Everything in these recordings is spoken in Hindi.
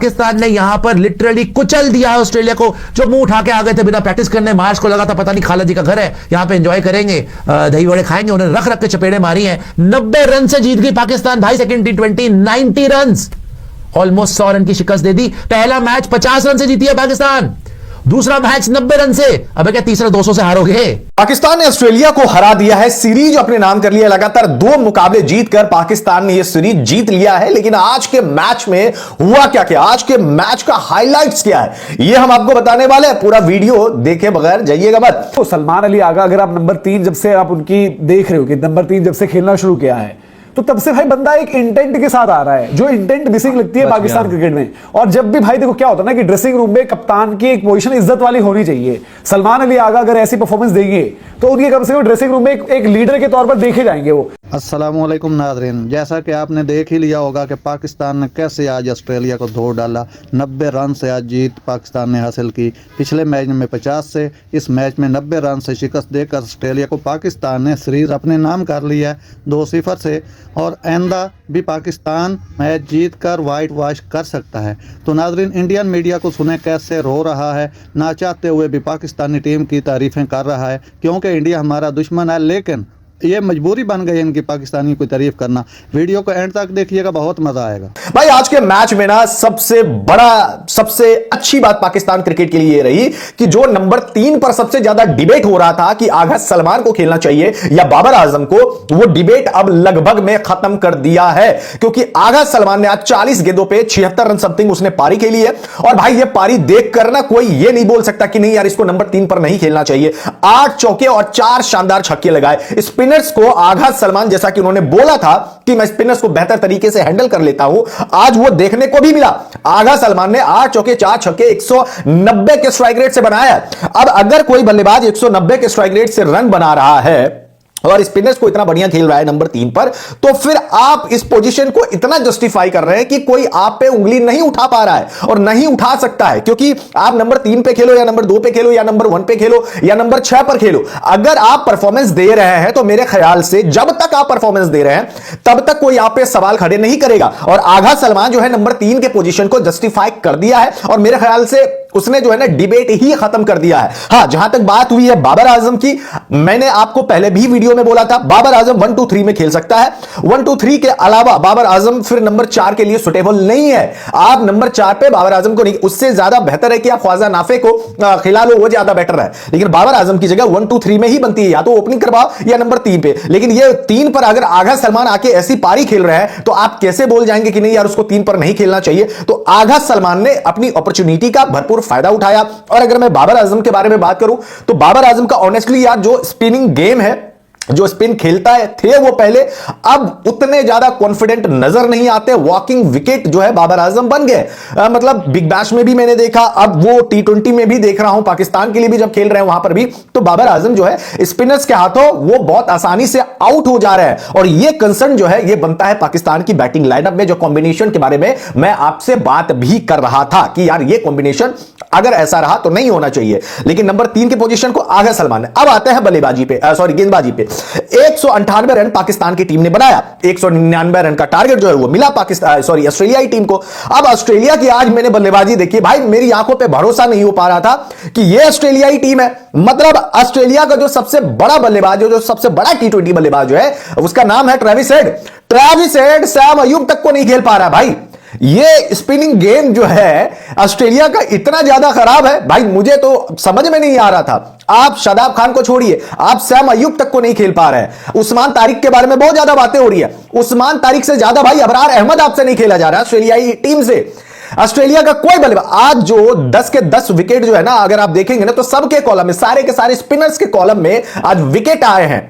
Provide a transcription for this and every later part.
पाकिस्तान ने यहां पर लिटरली कुचल दिया है ऑस्ट्रेलिया को, जो मुंह उठा के आ गए थे बिना प्रैक्टिस करने। मार्च को लगा था पता नहीं खाला जी का घर है, यहां पे एंजॉय करेंगे, दही वड़े खाएंगे, उन्हें रख रख के चपेड़े मारी हैं। 90 रन से जीत गई पाकिस्तान भाई सेकंड टी20, 90 रन, ऑलमोस्ट 100 रन की शिकस्त दे दी। पहला मैच 50 रन से जीती है पाकिस्तान, दूसरा मैच 90 रन से। अबे क्या तीसरा 200 से हारोगे? पाकिस्तान ने ऑस्ट्रेलिया को हरा दिया है, सीरीज अपने नाम कर लिया। लगातार 2 मुकाबले जीतकर पाकिस्तान ने यह सीरीज जीत लिया है। लेकिन आज के मैच में हुआ क्या क्या, आज के मैच का हाइलाइट्स क्या है, यह हम आपको बताने वाले हैं। पूरा वीडियो देखे बगैर जाइएगा मत। तो सलमान अली आगा, अगर आप नंबर 3 जब से आप उनकी देख रहे हो कि नंबर 3 जब से खेलना शुरू किया है, तो तब से भाई बंदा एक इंटेंट के साथ आ रहा है, जो इंटेंट मिसिंग लगती है पाकिस्तान क्रिकेट में। और जब भी भाई देखो क्या होता है ना कि ड्रेसिंग रूम में कप्तान की एक पोजीशन इज्जत वाली होनी चाहिए। सलमान अली आगा अगर ऐसी परफॉर्मेंस देंगे तो उनके कम से कम ड्रेसिंग रूम में एक लीडर के तौर पर देखे जाएंगे वो। अस्सलामुअलैकुम नाज़रीन, जैसा कि आपने देख ही लिया होगा कि पाकिस्तान ने कैसे आज ऑस्ट्रेलिया को धो डाला। 90 रन से आज जीत पाकिस्तान ने हासिल की। पिछले मैच में 50 से, इस मैच में 90 रन से शिकस्त देकर ऑस्ट्रेलिया को पाकिस्तान ने सीरीज अपने नाम कर लिया है 2-0 से। और आइंदा भी पाकिस्तान मैच जीत कर वाइट वॉश कर सकता है। तो नाज़रीन, इंडियन मीडिया को सुने कैसे रो रहा है, ना चाहते हुए भी पाकिस्तानी टीम की तारीफ़ें कर रहा है, क्योंकि इंडिया हमारा दुश्मन है। लेकिन ये मजबूरी बन गई इनकी पाकिस्तानी को तारीफ करना। वीडियो को एंड तक देखिएगा, बहुत मजा आएगा भाई। आज के मैच में ना सबसे बड़ा, सबसे अच्छी बात पाकिस्तान क्रिकेट के लिए ये रही कि जो नंबर 3 पर सबसे ज्यादा डिबेट हो रहा था कि आगा सलमान को खेलना चाहिए या बाबर आजम को, वो डिबेट अब लगभग में खत्म कर दिया है। क्योंकि आगा सलमान ने आज 40 गेंदों पे 76 रन समथिंग उसने पारी खेली है। और भाई ये पारी देखकर ना कोई ये नहीं बोल सकता कि नहीं यार इसको नंबर 3 पर नहीं खेलना चाहिए। 8 चौके और 4 शानदार छक्के लगाए। स्पिनर्स को आगा सलमान, जैसा कि उन्होंने बोला था कि मैं स्पिनर्स को बेहतर तरीके से हैंडल कर लेता हूं, आज वो देखने को भी मिला। आगा सलमान ने 8 चौके 4 छक्के 190 के स्ट्राइक रेट से बनाया। अब अगर कोई बल्लेबाज 190 के स्ट्राइक रेट से रन बना रहा है और स्पिनर्स को इतना बढ़िया खेल रहा है नंबर 3 पर, तो फिर आप इस पोजीशन को इतना जस्टिफाई कर रहे हैं कि कोई आप पे उंगली नहीं उठा पा रहा है और नहीं उठा सकता है। क्योंकि आप नंबर 3 पे खेलो या नंबर 2 पे खेलो या नंबर 1 पे खेलो या नंबर 6 पर खेलो, अगर आप परफॉर्मेंस दे रहे हैं तो मेरे ख्याल से जब तक आप परफॉर्मेंस दे रहे हैं तब तक कोई आप पे सवाल खड़े नहीं करेगा। और आगा सलमान जो है नंबर 3 के पोजीशन को जस्टिफाई कर दिया है और मेरे ख्याल से उसने जो है ना डिबेट ही खत्म कर दिया है। हां, जहां तक बात हुई है बाबर आजम की, मैंने आपको पहले भी वीडियो में बोला था बाबर आजम 1 2 3 में खेल सकता है। 1 2 3 के अलावा बाबर आजम फिर नंबर 4 के लिए सुटेबल नहीं है। आप नंबर 4 पे बाबर आजम को नहीं, उससे ज्यादा बेहतर है कि आप ख्वाजा नाफे को खिला लो, वो ज्यादा बेटर है। लेकिन बाबर आजम की जगह 1 2 3 में ही बनती है, या तो ओपनिंग करवाओ या नंबर 3 पे। लेकिन ये 3 पर अगर आगा सलमान आके ऐसी पारी खेल रहा है तो आप कैसे बोल जाएंगे कि नहीं यार उसको 3 पर नहीं खेलना चाहिए। तो आगा सलमान ने अपनी अपॉर्चुनिटी का भरपूर फायदा उठाया। और अगर मैं बाबर आजम के बारे में बात करूं तो बाबर आजम का ऑनेस्टली यार जो स्पिनिंग गेम है, जो स्पिन खेलता है थे वो पहले, अब उतने ज्यादा कॉन्फिडेंट नजर नहीं आते। वॉकिंग विकेट जो है बाबर आजम बन गए। मतलब बिग बैश में भी मैंने देखा, अब वो टी20 में भी देख रहा हूं, पाकिस्तान के लिए भी जब खेल रहे हैं वहां पर भी, तो बाबर आजम जो है स्पिनर्स के हाथों वो बहुत आसानी से आउट हो जा रहे हैं। और ये कंसर्न जो है ये बनता है पाकिस्तान की बैटिंग लाइनअप में, जो कॉम्बिनेशन के बारे में मैं आपसे बात भी कर रहा था कि यार ये कॉम्बिनेशन अगर ऐसा रहा तो नहीं होना चाहिए। लेकिन नंबर 3 के पोजीशन को आगा सलमान ने। अब आते हैं बल्लेबाजी पे, सॉरी गेंदबाजी पे। 198 रन पाकिस्तान की टीम ने बनाया। 199 रन का टारगेट जो है वो मिला पाकिस्तान, सॉरी ऑस्ट्रेलियाई टीम को। अब ऑस्ट्रेलिया की आज मैंने बल्लेबाजी देखी भाई, मेरी आंखों पे भरोसा नहीं हो पा रहा था कि ये ऑस्ट्रेलियाई टीम है। मतलब ऑस्ट्रेलिया का जो सबसे बड़ा बल्लेबाज, जो सबसे बड़ा टी20 बल्लेबाज जो है उसका नाम है Travis head. Travis head Sam Ayub तक को नहीं खेल पा रहा भाई। ये स्पिनिंग गेम जो है ऑस्ट्रेलिया का इतना ज्यादा खराब है भाई, मुझे तो समझ में नहीं आ रहा था। आप शादाब खान को छोड़िए, आप सैम अयूब तक को नहीं खेल पा रहे हैं। उस्मान तारिक के बारे में बहुत ज्यादा बातें हो रही है, उस्मान तारिक से ज्यादा भाई अबरार अहमद आपसे नहीं खेला जा रहा ऑस्ट्रेलियाई टीम से। ऑस्ट्रेलिया का कोई बल्लेबाज आज जो 10 के 10 विकेट जो है ना, अगर आप देखेंगे ना तो सबके कॉलम में, सारे के सारे स्पिनर्स के कॉलम में आज विकेट आए हैं।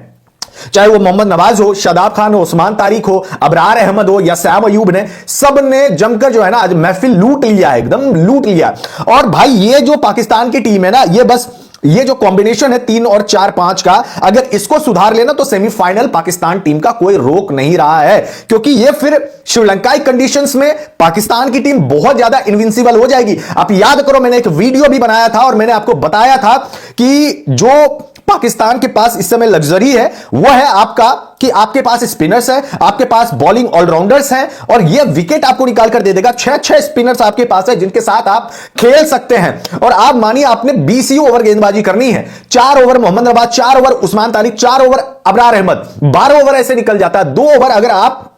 चाहे वो मोहम्मद नवाज हो, शादाब खान हो, उस्मान तारिक हो, अबरार अहमद हो या सैम अयूब ने, सब ने जमकर जो है ना आज महफिल लूट लिया, एकदम लूट लिया। और भाई ये जो पाकिस्तान की टीम है ना, ये बस ये जो कॉम्बिनेशन है 3 और 4 5 का, अगर इसको सुधार लेना तो सेमीफाइनल पाकिस्तान टीम का कोई रोक नहीं रहा है। क्योंकि ये फिर श्रीलंकाई कंडीशंस में पाकिस्तान की टीम बहुत ज्यादा इनविंसिबल हो जाएगी। आप याद करो, मैंने एक वीडियो भी बनाया था और मैंने आपको बताया था कि जो पाकिस्तान के पास इस समय लग्जरी है वो है आपका कि आपके पास स्पिनर्स है, आपके पास बॉलिंग ऑलराउंडर्स हैं और ये विकेट आपको निकाल कर दे देगा। 6 स्पिनर्स आपके पास है जिनके साथ आप खेल सकते हैं। और आप मानिए आपने 20 ही ओवर गेंदबाजी करनी है, 4 over Mohammad Nawaz, 4 over Usman Tariq, 4 over Abrar Ahmed, 12 over ऐसे निकल जाता है। 2 ओवर अगर आप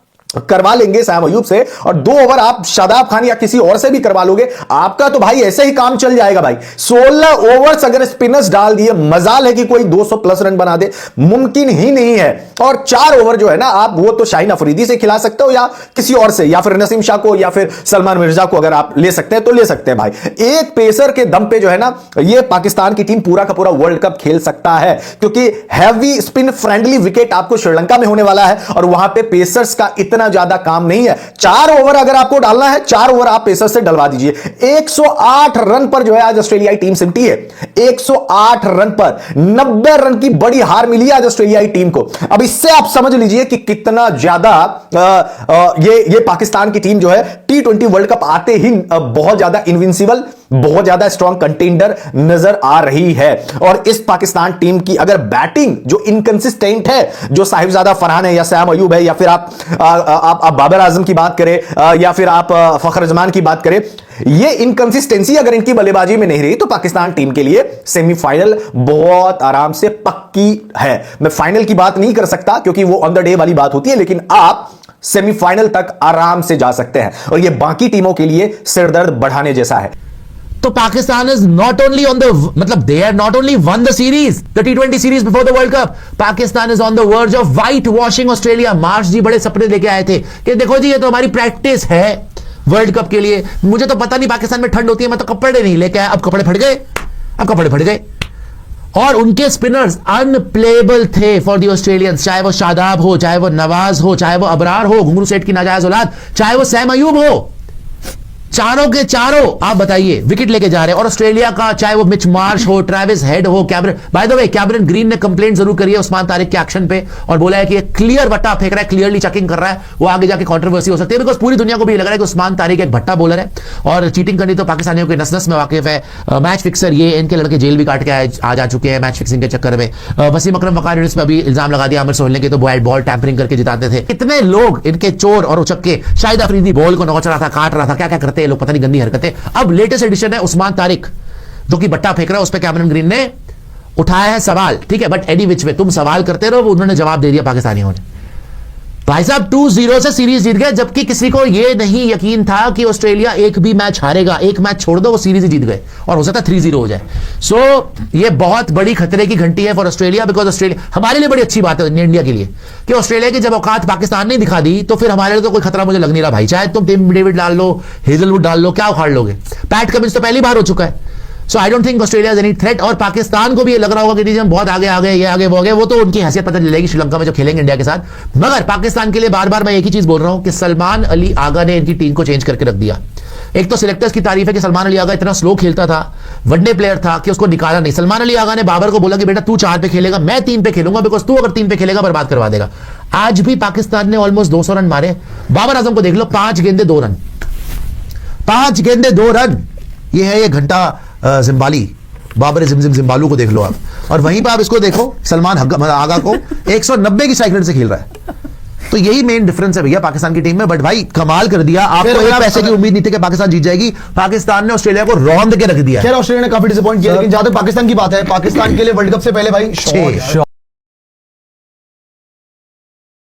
करवा लेंगे सैम अयूब से और 2 ओवर आप शादाब खान या किसी और से भी करवा लोगे, आपका तो भाई ऐसे ही काम चल जाएगा भाई। 16 ओवर्स अगर स्पिनर्स डाल दिए, मजाल है कि कोई 200 प्लस रन बना दे, मुमकिन ही नहीं है। और 4 ओवर जो है ना, आप वो तो शाहीन अफरीदी से खिला सकते हो या किसी और से, या फिर नसीम शाह को या फिर सलमान मिर्जा को अगर आप ले सकते हैं तो ले सकते हैं भाई। एक पेसर के दम पे जो है ना, ये पाकिस्तान की टीम पूरा का पूरा वर्ल्ड कप खेल सकता है, क्योंकि हैवी स्पिन फ्रेंडली विकेट आपको श्रीलंका में होने वाला है और वहां पे पेसर्स का इतना ज्यादा काम नहीं है। 4 ओवर अगर आपको डालना है, 4 ओवर आप पेसर से डलवा दीजिए। 108 रन पर जो है आज ऑस्ट्रेलियाई टीम सिमटी है। 108 रन पर 90 रन की बड़ी हार मिली आज ऑस्ट्रेलियाई टीम को। अब इससे आप समझ लीजिए कि कितना ज्यादा ये पाकिस्तान की टीम जो है T20 वर्ल्ड कप आते ही बहुत ज्यादा इनविंसिबल, बहुत ज्यादा स्ट्रॉन्ग कंटेंडर नजर आ रही है। और इस पाकिस्तान टीम की अगर बैटिंग जो इनकंसिस्टेंट है, जो साहिबजादा फरहान है या सैम अयूब है या फिर आप बाबर आजम की बात करें या फिर आप फखर जमान की बात करें, ये इनकंसिस्टेंसी अगर इनकी बल्लेबाजी में नहीं रही तो पाकिस्तान टीम के लिए सेमीफाइनल बहुत आराम से पक्की है। मैं फाइनल की बात नहीं कर सकता क्योंकि वो ऑन द डे वाली बात होती है, लेकिन आप सेमीफाइनल तक आराम से जा सकते हैं और ये बाकी टीमों के लिए सिरदर्द बढ़ाने जैसा है। तो Pakistan is not only on the, मतलब they are not only won the series, the T20 series before the world cup, Pakistan is on the verge of white washing Australia. Marsh ji बड़े सपने लेके आए थे कि देखो जी ये तो हमारी प्रैक्टिस है वर्ल्ड कप के लिए। मुझे तो पता नहीं पाकिस्तान में ठंड होती है, मैं तो कपड़े नहीं लेके आया। अब कपड़े फट गए, अब कपड़े फट गए। और उनके स्पिनर्स अनप्लेएबल थे फॉर द ऑस्ट्रेलियंस, चाहे वो शादाब हो, चाहे वो नवाज हो, चाहे वो अबरार हो, घुंगरू सेठ की नाजायज औलाद, चाहे वो सैम अयूब हो, चारों के चारों आप बताइए विकेट लेके जा रहे हैं। और ऑस्ट्रेलिया का चाहे वो मिच मार्श हो, ट्रेविस हेड हो, Cameron, by the way Cameron green ने कंप्लेंट जरूर करी है उस्मान तारिक के एक्शन पे और बोला है कि ये क्लियर बट्टा फेंक रहा है, क्लियरली चेकिंग कर रहा है, वो आगे जाके कंट्रोवर्सी हो सकती है। बिकॉज पूरी दुनिया को भी लग रहा है कि उस्मान तारिक एक भट्टा बॉलर है और चीटिंग करनी तो पाकिस्तानियों के नस-नस में वाकिफ है। मैच फिक्सर ये इनके लड़के जेल भी काट के आ जा चुके हैं मैच फिक्सिंग के चक्कर में। वसीम अकरम वकार यूनिस पे अभी इल्जाम लगा दिया आमिर सोहेल ने कि तो बॉल टैंपरिंग करके जिताते थे। इतने लोग इनके चोर और उचक्के, शाहिद अफरीदी बॉल को नोच रहा था, काट रहा था, क्या क्या करते हैं लोग, पता नहीं, गंदी हरकत। अब लेटेस्ट एडिशन है उस्मान तारिक जो कि बट्टा फेंक रहा है, उस पर कैमरन ग्रीन ने उठाया है सवाल, ठीक है, बट एडी विच वे तुम सवाल करते रहो, उन्होंने जवाब दे दिया पाकिस्तानियों ने। भाई साहब 2-0 से सीरीज जीत गए, जबकि किसी को यह नहीं यकीन था कि ऑस्ट्रेलिया एक भी मैच हारेगा। एक मैच छोड़ दो वो सीरीज ही जीत गए और हो सकता है 3-0 हो जाए। सो ये बहुत बड़ी खतरे की घंटी है फॉर ऑस्ट्रेलिया, बिकॉज ऑस्ट्रेलिया हमारे लिए बड़ी अच्छी बात है इंडिया के लिए कि ऑस्ट्रेलिया की जब औकात पाकिस्तान ने दिखा दी तो फिर हमारे लिए तो कोई खतरा मुझे लग नहीं रहा भाई। चाहे तुम टिम डेविड डाल लो, हेजलवुड डाल लो, क्या उखाड़ लोगे। पैट कमिंस तो पहली बार हो चुका है। So I don't think Australia is any threat. और पाकिस्तान को भी ये लग रहा होगा कि हम बहुत आगे आ गए, ये आगे वो आगे, वो तो उनकी हैसियत पता चलेगी श्रीलंका में जो खेलेंगे इंडिया के साथ। मगर पाकिस्तान के लिए बार बार मैं एक ही चीज बोल रहा हूं कि सलमान अली आगा ने इनकी टीम को चेंज करके रख दिया। एक तो सिलेक्टर्स की तारीफ है कि सलमान अली आगा इतना स्लो खेलता था, वनडे प्लेयर था, कि उसको निकाला नहीं। सलमान अली आगा ने बाबर को बोला कि बेटा तू 4 पे खेलेगा, मैं 3 पे खेलूंगा, बिकॉज तू अगर 3 पे खेलेगा बर्बाद करवा देगा। आज भी पाकिस्तान ने ऑलमोस्ट 200 रन मारे। बाबर आजम को देख लो, 5 गेंदे 2 रन, 5 गेंदे 2 रन। ये है ये घंटा जिम्बाली, बाबर जिम्बालू को देख लो आप। और वहीं पर आप इसको देखो सलमान आगा को 190 की स्ट्राइक रेट से खेल रहा है। तो यही मेन डिफरेंस है भैया पाकिस्तान की टीम में। बट भाई कमाल कर दिया, आपको एक पैसे की उम्मीद नहीं थी कि पाकिस्तान जीत जाएगी, पाकिस्तान ने ऑस्ट्रेलिया को रौंद के रख दिया। खैर ऑस्ट्रेलिया ने काफी डिसअपॉइंट किया, लेकिन जहां तक पाकिस्तान की बात है, पाकिस्तान के लिए वर्ल्ड कप से पहले भाई